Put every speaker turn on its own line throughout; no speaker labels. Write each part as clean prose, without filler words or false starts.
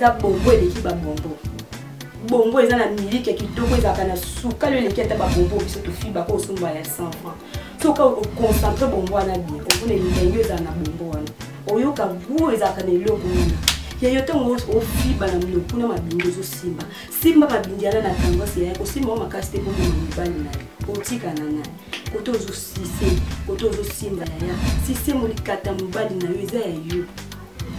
eza bongo eleki ba bongo bongo eza na miliki ya kitoko ezalaka na suka lelo eleki ata ba bongo biso tofiba ko osomba ya 100 francs soka oconcentre bongo wana bien omona elengi ezala na bongo wana oyoka goût ezalaka na eloko wana yayo ntango ofiba na mnoku na mabindi ozosimba simba mabindi yana na tendance ya kosimba o makasi te mbongo mibali na ye otikana naye koto ozosise koto ozosimba yaya sise molikata mobali na yo eza ya yo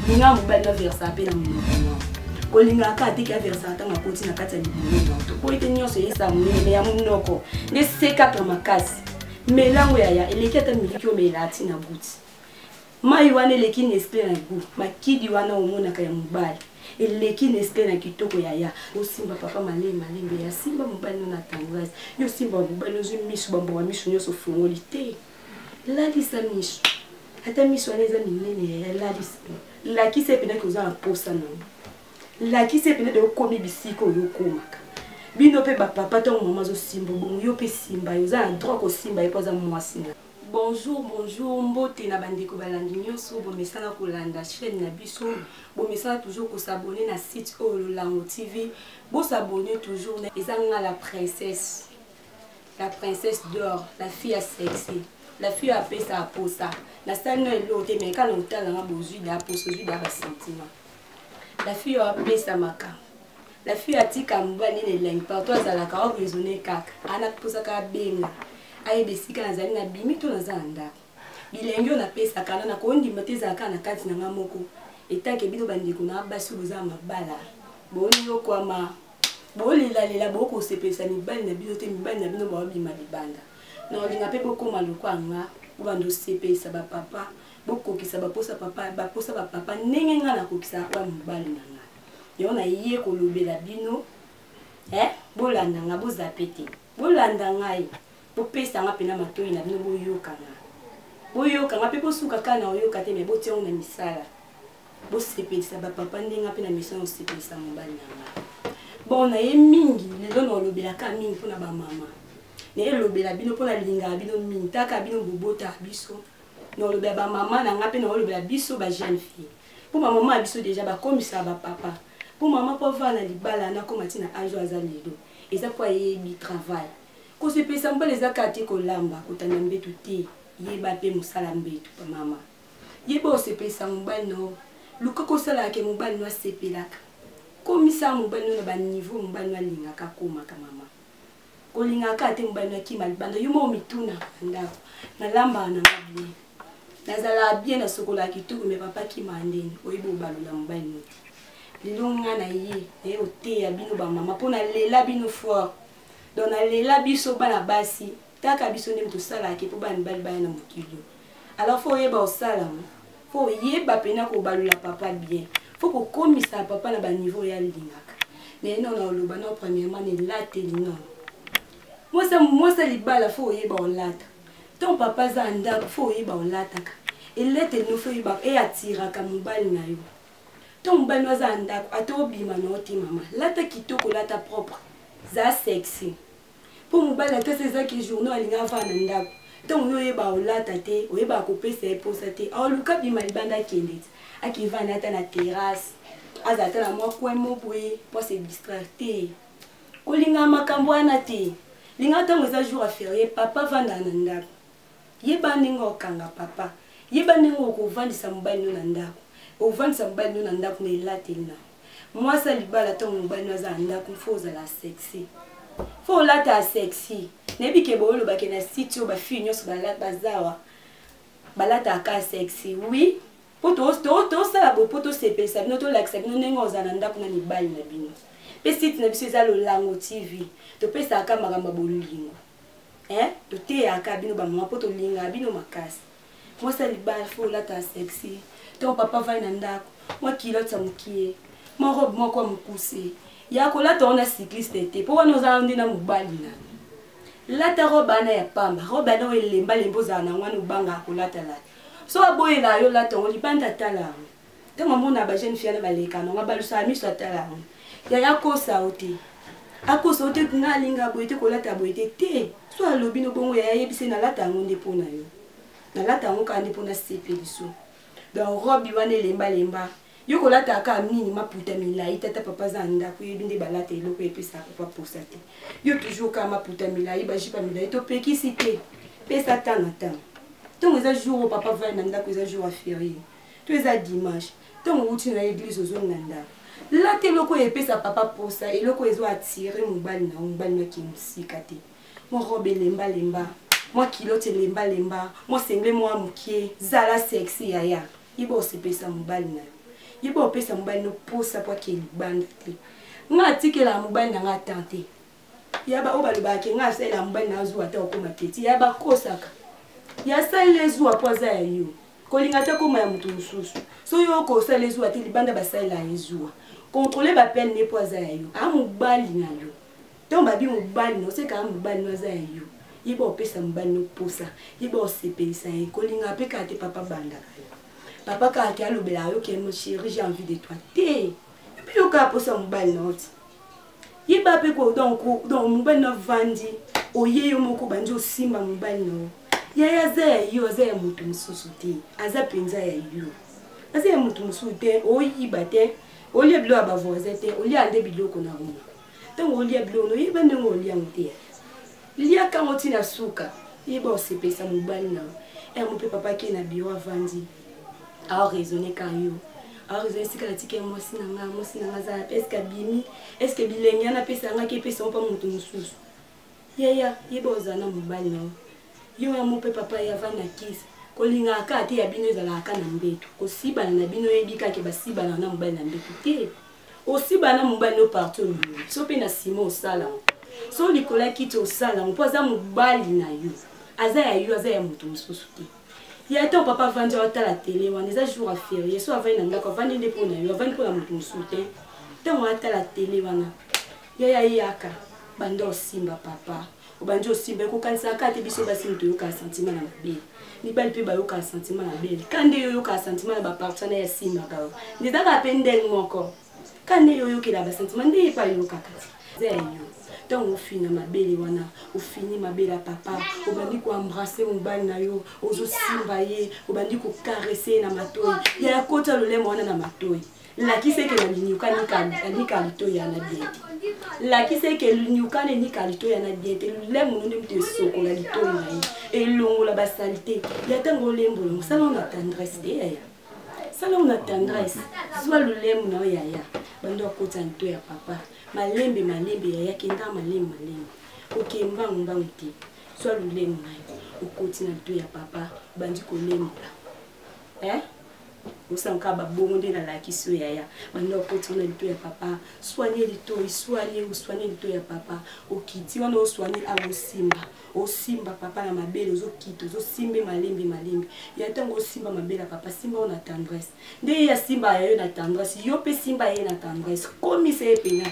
ninga mobali na versa mpe na mnoku kolingaka atiki aversa atanga koti na kati ya libulu na to po ete nyonso yesa monene ya monoko nde sekaka makasi melango yaya eleki ata miliki omela ati na buti mai wana eleki nesple na gu makidi wana omonaka ya mobali eleki nesple na kitoko yaya osimba papa malembe ya simba mobali no na tangasi yo simba mobali ozwi miso bambo wa miso nyonso fungoli te lalisa miso ata miso wana eza minene yaya lalisa lakisa ependaki oza na posa nango lakisa ependaki okomi bisika oyo okomaka bino mpe bapapa ntango mama azosimba bongo yo mpe simba yo oza na droit kosimba ye mpo aza mwasi na bonjour mbote na bandeko balandi nyonso bomesana kolanda chaîne na biso bomesana toujours kosabone na site oyo Lolango TV bosabone toujours na eza nga la princesse d'or la fille à sexy la fille à pesa aposa na sali no elo te mais kana otala nga bozwi da aposa ozwi da basentiment la fille à pesa maka la fille atika mobali ne elengi partout azalaka oraisonne kaka ana posaka benga ayebesika nazali na bimi to naza na ndako bilengi oyo napesaka na nakondima te ezalaka na kati na nga moko etake bino bandeko na basi boza mabala boni yokwama bolelalela bokosepelisa mibali na bino te mibali na bino baobima libanda na olinga mpe bokoma lokwa nga bobanda osepelisa bapapa bokokisa baposa bapapa ndenge nga nakokisa kwa mibali na nga yo na ye kolobela bino bolanda nga bozape te bolanda ngai bopesa nga pena matoi na bino boyoka nga mpe bosuka kaka na oyoka te me botiango na misala bosepelisa bapapa ndenga mpe na misala osepelisa mobali na nga bon na ye mingi lelo na olobelaka mingi mpona bamama na ye lobela bino mpona lingaka bino mingi taka bino bobota biso na olobela bamama na nga mpe na olobela biso ba jeune fille mpo bamama ya biso deja bakomisaka bapapa mpo mama mpo vana libala nakoma ntina age aza lelo eza mpo ayebi travail kosepelisa mobali ezaka te kolamba kotanda mbetu te yeba mpe mosala mbetu pa mama yeba osepelisa mobali no luka kosalaka mobali no asepelaka komisa mobali no na baniveau mobali no alingaka komaka mama kolingaka te mobali no akima libanda yo mo mituna ndako nalambaka na nga bien nazala bien nasokolaka kitoko me papa kima ndeni oyeba obalola mobali no te lelo nga na ye oteya bino bamama mpo nalela bino fort donc nalela biso bana basi taka biso nde tosalaka mpo bana mibali baya na mokili alors fo oyeba osala fo oyeba pena kobalola papa bien fo kokomisa papa na baniveau ya lingaka mais non na oloba no premièrement nelateli non mwasa libala fo oyeba olata ton papa aza ndako fo oyeba olataka eleteli no fo oyeba eatiraka mobali na yo ton mobali no aza ndako ata obima na ote mama lata kitoko lata propre za sexy pour mobali ata sezaki journaux alinga avana ndako ntango yo oyeba olata te oyeba kopesa eposa te aoluka bima libanda akende te akivanda ata na terrasse aza ata na mwa coin mo boye mpo se distraire te kolinga makambo wana te linga ntango eza jour aférié papa vanda na ndako yeba ndenge okanga papa yeba ndenge okovandisa mobali no na ndako ovandisa mobali no na ndako na elateli na mwasa libala ntango mobali no aza na ndako mfo ozala sexy fo olata sexy nebi ke boolobake na site oyo bafille nyonso bazawa balataka sexy oui po tosala boye po tosepelisa bino tolakisa bino ndenge ozala na ndako na mibali na bino mpe site na biso eza Lolango TV topesaka makambo ya bolingo toteyaka bino bamama mpo tolingaka bino makasi mwasa libala fo olata sexy to papa vai na ndako mwa kilota mokie mwa robe moko ya mokuse ya kolata ona cycliste te po wana ozala nde na mobali na lata robe ana ya pamba robe ana oyo elemba lembo ozala na ngwana obanga akolata lata so aboyela yo lata ngo libanda tala yango ntango mona ba jeune fille na baleka nango balusaka miso atala yango yaya akosa o te nga alinga boye te kolata boye te so alobi no bongo yaya yebise nalata yango nde mpo na yo nalata yango kaka nde mpo na sepeliso donc robe wana elemba yo kolata aka nini maputa milai tata papa zanda ko yebinde balata eloko epesa papa posa te yo toujours ka maputa milai ba jipa milai to pekisi te pesa tana tana donc eza jour papa va na ndako eza jour férié to eza dimanche donc uti na église ozonga ndako la te eloko epesa papa posa eloko ezo attirer mobali na kimusika te mo robe lemba lemba moi kilote lemba lemba moi sengle moi mukie zala sexy yaya ibo sepesa mobali na ibo pesa mobali no posa po ke libanda te nga tikela mobali na nga tante yaba obaloba ke nga sela mobali na zuwa ta okoma teti yaba kosaka ya sale zuwa po za yo kolinga ta koma ya mutu mususu so yo ko sale zuwa te libanda basala yezuwa contrôler ba peine ne po za yo a mobali na yo to babi mobali no se ka mobali no za yo ibo pesa mobali no posa ibo sepesa e kolinga pe ka te papa banda papa ka te alobela yo ke mon chéri j'ai envie de toi te puis yo ka posa mobali no yiba pe ko donc mobali no vandi oye yo moko bandi osimba mobali no ya za yo za ya mutu mususu te aza penza ya yo aza ya mutu mususu te oyiba te olie bilo aba voisin te olie ande biloko na rumo tango olie bilo no yiba ndenge olie ngote lia kangoti na suka yiba osepesa mobali na mo pe papa ke na biro avandi a raisonner ka yo a raisonner sika tike mo sinanga za est-ce que bilenge na pesa nga ke pesa pa mutu mususu ya yiba ozana mobali na yo ya mo pe papa ya vanda kisa kolinga aka te ya bino ezala aka na mbeto kosibana na bino yebika ke basibana na mobali na mbeto te osibana mobali no partout so pe na simo osala so likola kiti osala mpo aza mobali na yo aza ya mutu mususu te ya te papa vandi otala tele wana eza jour a férié so avandi na ndako avandi nde mpo na yo avandi mpo na mutu mususu te ntango atala tele wana ya yaka bando osimba papa obandi osimba ekokanisaka te biso basi mutu yoka sentiment na mabele mibali mpe bayoka sentiment na bele kande yo yoka sentiment na bapartenaire ya simbaka yo ndezaka mpe ndenge moko kande yo yokela basentiment nde epa yokaka te yo ntango ofina mabele wana ofini mabele ya papa obandi koembrase mobali na yo ozosimba ye obandi kokarese na matoi ya kota lolemo wana na matoi lakiseke na linyuka litoi ya na diete lakiseke linyukane nika litoi ya na diete lolemo nonde mute sokola litoi na ye elongola basalite ya ntango olembolo sala na tendresse te yaya sala na tendresse soit lolemo na yaya bando akota litoi ya papa malembe yaya kenda malembe okembango te soit lolemo na yo okoti na litoi ya papa bandi kolembola osanka babongo nde nalakisi oyo yaya banda okoti wana litoi ya papa soigne litoi ya papa okiti wana osoigne osimba papa na mabele ozokita ozosimbe malembe ya ntango osimba mabele ya papa simba o na tendresse nde ya simba ya yo na tendresse yo mpe simba ye na tendresse komisa ye pena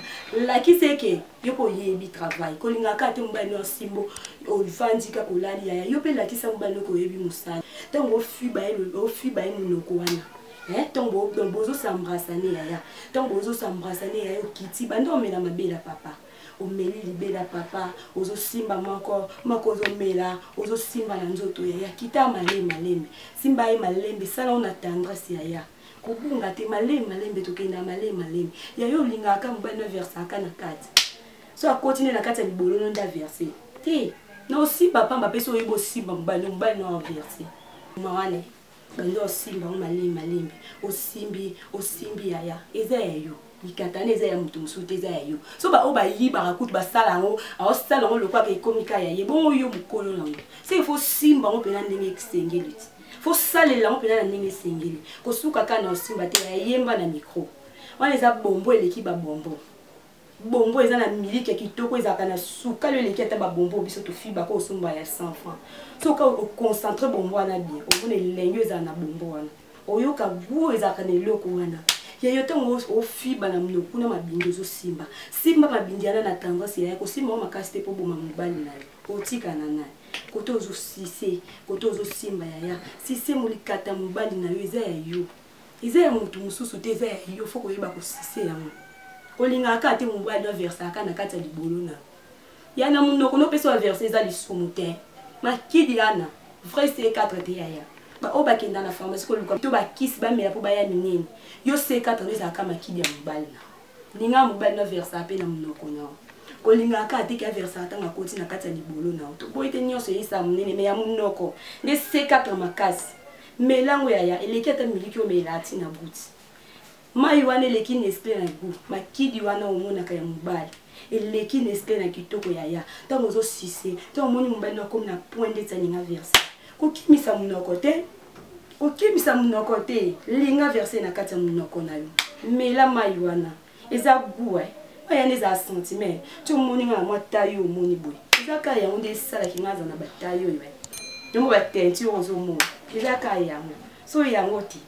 lakisi eke yo mpo oyebi travail kolingaka te mobali no osimbo ovandi kaka olali yaya yo mpe lakisa mobali noko oyebi mosala ntango ofiba ye monoko wana ntango bozosambrasane yaya ntango bozosambrasane yaya okiti banda omela mabele ya papa omeli libela ya papa ozosimba moko ozomela ozosimba na nzoto yaya kita malembe simba ye malembe sala ona tendresse yaya kobunga te malembe tokenda malembe yaya olingaka mobali no versaka na kati so akotine na kati ya libolo no nda verse te na osimba pamba mpe so oyebi osimba mobali no verse mawane bando osimba o malembe osimbi yaya eza ya yo likatana eza ya mutu mususu te eza ya yo so o bayibaka kutu basala yango aosala yango lokwaka ekomika ya ye bongo yo mokolo nango se ifo simba yango mpena ndenge esengeli ti fo salela yango mpena na ndenge esengeli kosuka kaka na osimba te yayemba na mikro wana eza bombo eleki babombo bombo eza na miliki ya kitoko ezalaka na suka lo eleki ata babombo biso tofibaka osomba ya 100 francs soka oconcentre bombo wana bien omona elengi ezala na bombo wana oyoka gu ezalaka na eloko wana yayo ntango ofiba na mnoko kuna mabindi ozosimba simba mabindi yana na tendresse yaya kosimba o makasi te mpo boma mobali na yo otikana naye kote ozosise kote ozosimba yaya sise molikata mobali na yo eza ya yo eza ya mutu mosusu te eza ya yo fo koyeba kosise yango kolingaka te mobali aversaka na kati ya libolo na yana monoko nopesa averse eza lisumu te makidi yana vrai C4 te yaya o ba kenda na pharmacie ko luka to ba kisi ba mela po ba ya minene yo C4 les akama kidi ya mobali na linga mobali na versa pe na munoko na ko linga ka te ka versa tanga koti na kati ya libolo na to boy te nyonso yisa munene me ya munoko ne C4 makasi melango ya eleketa miliki o melati na buti mai wana eleki nesple na gu makidi wana omona ka ya mobali eleki nesple na kitoko ya tango zo sise tango moni mobali na comme na point de taninga versa ko kimisa munoko te linga verse na kati ya munoko na yo mela mai wana eza gu aya neza sentiment to moni nga mwa tayo moni boy eza ka ya onde sala ki ngaza na batayo yo yo ba tenti ozo mo eza ka ya mo so ya ngoti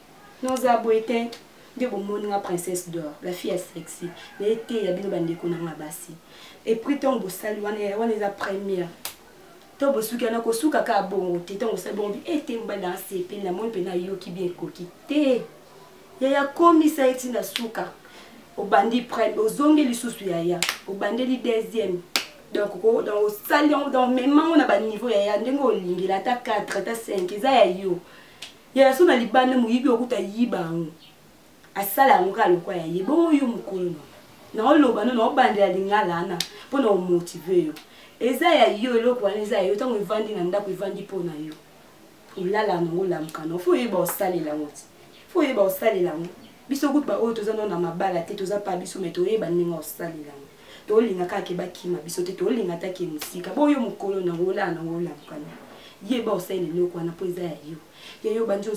no za boite de bon moni nga princesse d'or la fille est sexy l'été ya bino bande ko na ngabasi et puis ton bo sali wana eza première to bo suka na ko suka ka bongo te ton sali bongo été mbana sepe na mon pena yo ki bien koki te ya komisa eti na suka obandi près ozonge lisusu ya obandi li deuxième donc dans au salon dans même on a ba niveau ya ndenge olingela ta 4 ta 5 eza ya yo ya so na libane muyibi okuta yiba asala ngoka lokwa ya yebo yo mukolo na oloba no obandela lingala na pona o motiver yo eza ya yo lokwa eza yo tango ivandi na ndako ivandi pona yo ulala no olamkana fo yeba osalela ngoti fo yeba osalela ngoti biso kuba o toza na mabala te toza pa biso meto yeba ninga osalela to linga ka ke bakima biso te to linga ta ke musika boyo mukolo na ngola na ngola mkana yeba osalela lokwa na poza ya yo banjo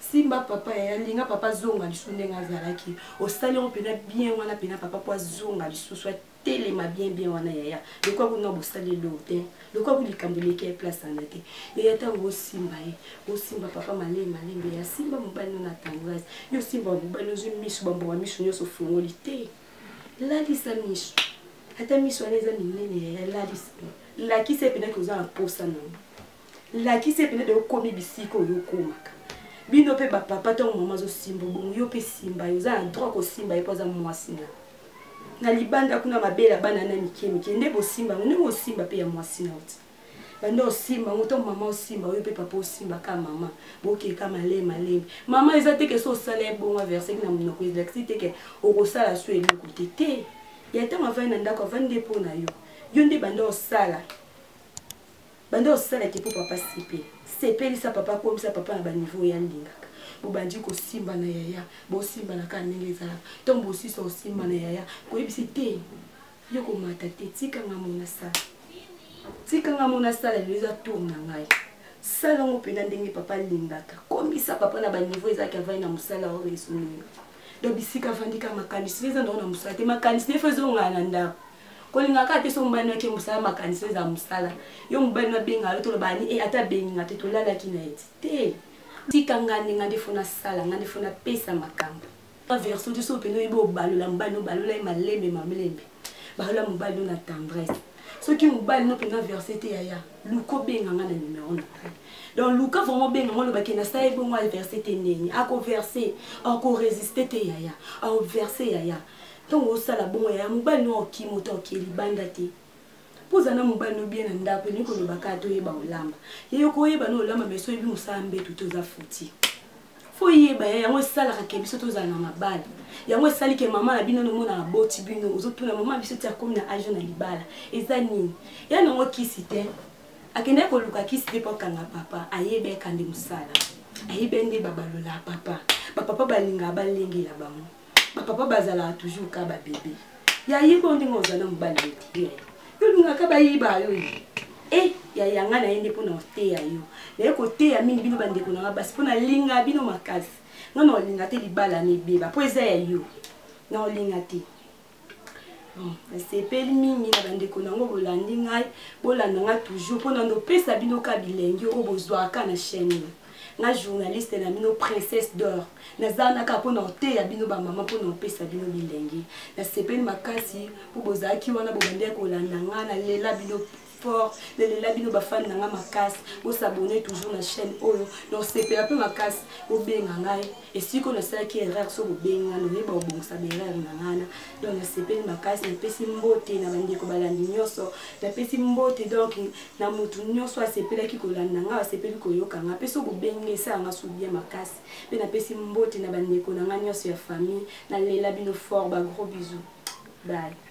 simba papa ya linga papa zonga lisunde ngazalaki osali on pena bien wana pena papa po zonga lisusu telema bien wana ya lekwa kuna bosali lote lekwa kulikambuleke place anate ya tango simba papa malembe ya simba mobali na tangaz yo simba mobali zo misu bambo wa misu nyoso fungoli te lalisa misu ata misu aneza minene ya lalisa la ki se pena koza posa na la ki se pena de komi bisiko yo komaka bino pe ba papa tango mama zo simba bongo yo pe simba yo za droit ko simba epoza mwasi na libanda kuna mabela bana na mikemike nde bo simba nde bo simba pe ya mwasi na oti bando simba ngoto mama simba yo pe papa simba ka mama boke ka malema mama eza te ke so sala bon verset na munoko exact te ke o ko sala so ele ko tete ya ta mava na ndako vande pona yo nde bando sala ke po papa sepe lisa papa ko misa papa na ba niveau ya linga bobandi ko simba na yaya bo simba na ka ndenge ezala tombo si so simba na yaya ko yebisi te yo ko mata te tika nga mona sala leza tourna ngai sala ngo pena ndenge papa lingaka komisa papa na ba niveau ezaka vai na musala o resuni do bisika vandika makanisi leza ndo na musala te makanisi ne fezo ngana ndako ko lingaka te so mbana ke musala makanisi leza musala yo mbana benga to bani ata benga te to lala kinaeti te tika ngani ngandi fona sala ngandi fona pesa makambo verso de so peno ibo balola mbano balola malembe balola mbalo na tendresse soki mbalo no pena versete ya luko benga ngana numéro 9 donc luka vraiment benga ngolo bakena sa ebo ngwa versete neni ako verser ako résister te ya ako verser ya donc osala bongo ya mbalo no okimoto okeli banda te poza na mobali no bien na ndako ni ko lobaka to yeba olamba yeyo ko yeba no olamba meso ebi musambe tutoza futi fo yeba yango sala ka ke biso toza na mabala yango sali ke mama na bino no mona boti bino ozotuna mama biso tia comme na age na libala eza nini ya no kisite akende ko luka kisite po kanga papa ayebe kande musala ayebe ndi babalola papa balinga balengela bango papa bazala toujours ka ba bébé ya yebo ndingo zana mobali eti yo ngaka bayiba yo ya yanga na ende pona te ya yo na ko te ya mingi bino bande ko na basi pona linga bino makasi non linga te libala ni beba po eza ya yo na linga te c'est peli mingi na bande ko na ngo bolandi ngai bolanda nga toujours pona ndo pesa bino ka bilengi o bozwa ka na chaîne na journaliste na bino princesse d'or na zana ka pona te ya bino ba mama pona pesa bino bilengi na sepeli makasi po bozaki wana bobande ko landa nga na lela bino fort nalela bino bafani nanga makasi bosabone toujours na chaîne oyo donc sepela mpe makasi bobenga ngai esiko nasalaki erreur so bobenga noyeba obongisa baerreur na ngana donc nasepeli makasi napesi mbote na bandeko balandi nyonso napesi mbote donc na motu nyonso asepelaki kolanda nga asepeli koyoka nga mpe so bobengi esalanga subia makasi mpe napesi mbote na bandeko na nga nyonso ya famille nalela bino fort ba gros bisous bye.